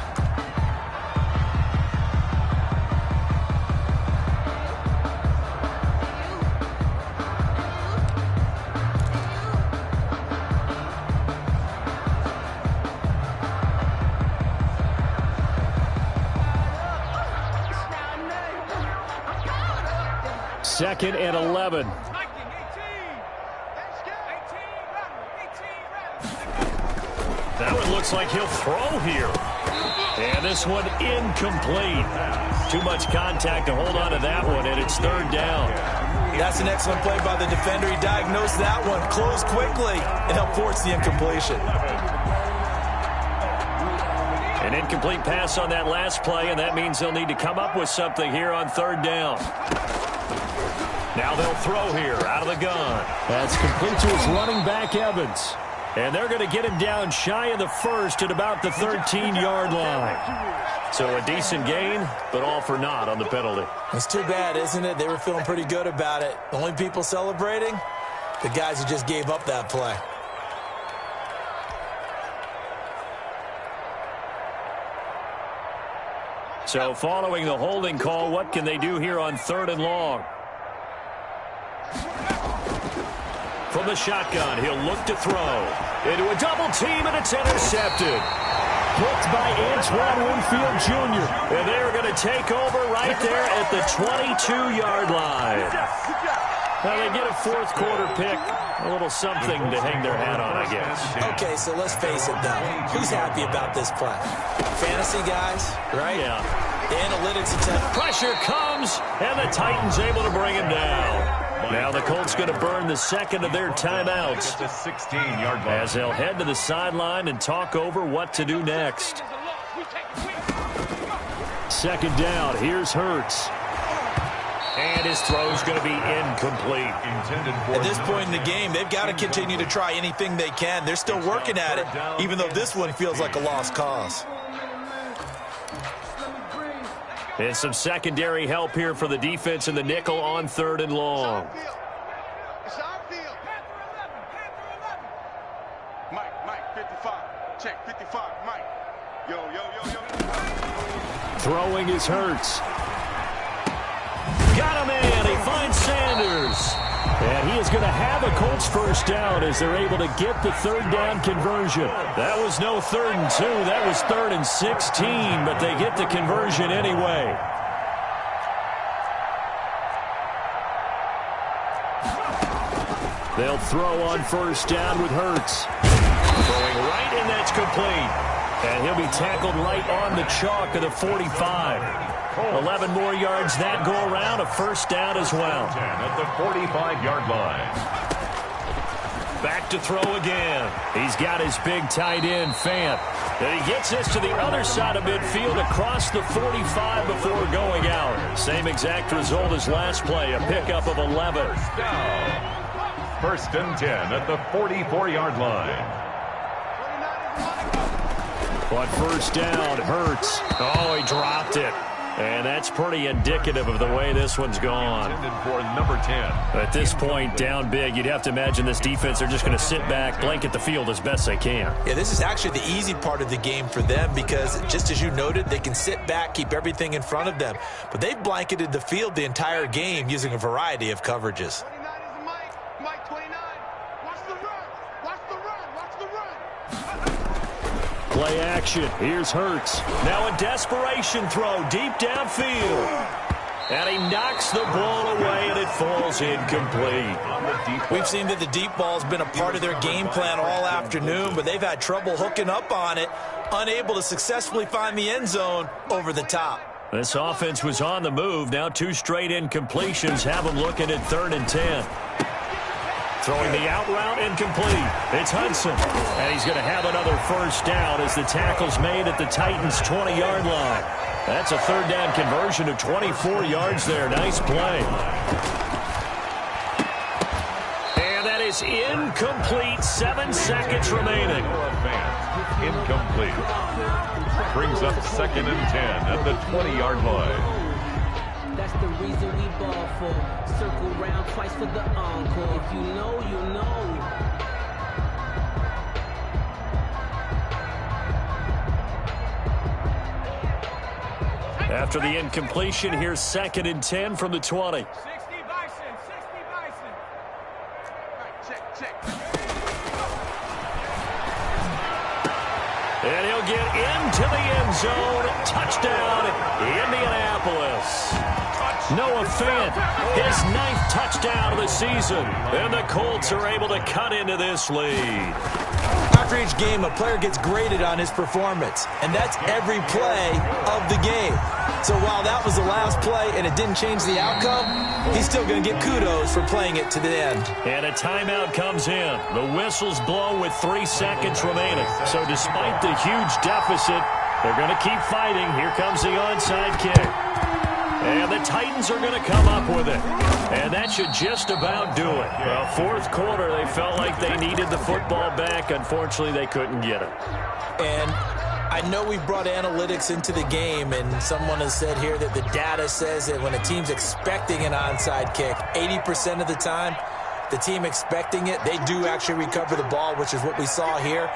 Speaker 1: Second and 11. That one looks like he'll throw here. And this one incomplete. Too much contact to hold on to that one, and it's 3rd down.
Speaker 4: That's an excellent play by the defender. He diagnosed that one, closed quickly, and helped force the incompletion.
Speaker 1: An incomplete pass on that last play, and that means they'll need to come up with something here on 3rd down. Now they'll throw here out of the gun. That's complete to his running back, Evans. And they're going to get him down shy of the 1st at about the 13-yard line. So a decent gain, but all for naught on the penalty.
Speaker 4: It's too bad, isn't it? They were feeling pretty good about it. The only people celebrating, the guys who just gave up that play.
Speaker 1: So following the holding call, what can they do here on 3rd and long? From the shotgun, he'll look to throw. Into a double team, and it's intercepted. Picked by Antoine Winfield Jr. And they're going to take over right there at the 22-yard line. Now they get a 4th quarter pick. A little something to hang their hat on, I guess.
Speaker 4: Okay, so let's face it, though. Who's happy about this play? Fantasy guys, right?
Speaker 1: Yeah.
Speaker 4: The analytics attempt.
Speaker 1: Pressure comes, and the Titans able to bring him down. Now the Colts going to burn the 2nd of their timeouts as they'll head to the sideline and talk over what to do next. 2nd down. Here's Hurts. And his throw's going to be incomplete.
Speaker 4: At this point in the game, they've got to continue to try anything they can. They're still working at it, even though this one feels like a lost cause.
Speaker 1: And some secondary help here for the defense in the nickel on 3rd and long.
Speaker 6: It's our field. Mike, 55. Check, 55, Mike. Yo.
Speaker 1: Throwing is Hurts. Got him in. He finds Sanders. And he is going to have a Colts first down as they're able to get the third down conversion. That was no 3rd and 2. That was 3rd and 16, but they get the conversion anyway. They'll throw on first down with Hurts. Throwing right, and that's complete. And he'll be tackled right on the chalk of the 45. 11 more yards that go around, a first down as well.
Speaker 3: At the 45-yard line.
Speaker 1: Back to throw again. He's got his big tight end, Fant. And he gets this to the other side of midfield across the 45 before going out. Same exact result as last play, a pickup of 11.
Speaker 3: First and 10 at the 44-yard line.
Speaker 1: On first down, Hurts. Oh, he dropped it. And that's pretty indicative of the way this one's gone.
Speaker 3: For number 10.
Speaker 1: At this point, down big, you'd have to imagine this defense are just going to sit back, blanket the field as best they can.
Speaker 4: Yeah, this is actually the easy part of the game for them because, just as you noted, they can sit back, keep everything in front of them. But they've blanketed the field the entire game using a variety of coverages.
Speaker 1: Play action. Here's Hurts. Now a desperation throw deep downfield. And he knocks the ball away, and it falls incomplete.
Speaker 4: We've seen that the deep ball's been a part of their game plan all afternoon, but they've had trouble hooking up on it, unable to successfully find the end zone over the top.
Speaker 1: This offense was on the move. Now 2 straight incompletions have them looking at 3rd and 10. Throwing the out route incomplete. It's Hudson. And he's going to have another first down as the tackle's made at the Titans' 20-yard line. That's a third down conversion of 24 yards there. Nice play. And that is incomplete. 7 seconds remaining.
Speaker 3: Incomplete. Brings up 2nd and 10 at the 20-yard line.
Speaker 5: That's the reason we ball for. Circle round twice for the encore. If you know, you know.
Speaker 1: After the incompletion, here's 2nd and 10 from the 20.
Speaker 6: 60 Bison. Check.
Speaker 1: And he'll get into the end zone. Touchdown, Indianapolis. Noah Fant, his 9th touchdown of the season. And the Colts are able to cut into this lead.
Speaker 4: After each game, a player gets graded on his performance, and that's every play of the game. So while that was the last play and it didn't change the outcome, he's still going to get kudos for playing it to the end.
Speaker 1: And a timeout comes in. The whistle's blown with 3 seconds remaining. So despite the huge deficit, they're going to keep fighting. Here comes the onside kick. And the Titans are going to come up with it. And that should just about do it. Well, 4th quarter, they felt like they needed the football back. Unfortunately, they couldn't get it.
Speaker 4: And I know we've brought analytics into the game, and someone has said here that the data says that when a team's expecting an onside kick, 80% of the time, the team expecting it, they do actually recover the ball, which is what we saw here.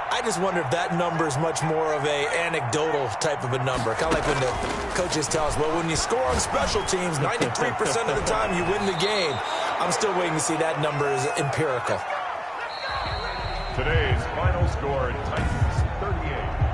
Speaker 4: I just wonder if that number is much more of a anecdotal type of a number. Kind of like when the coaches tell us, well, when you score on special teams, 93% of the time you win the game. I'm still waiting to see that number is empirical.
Speaker 3: Today's final score, Titans 38,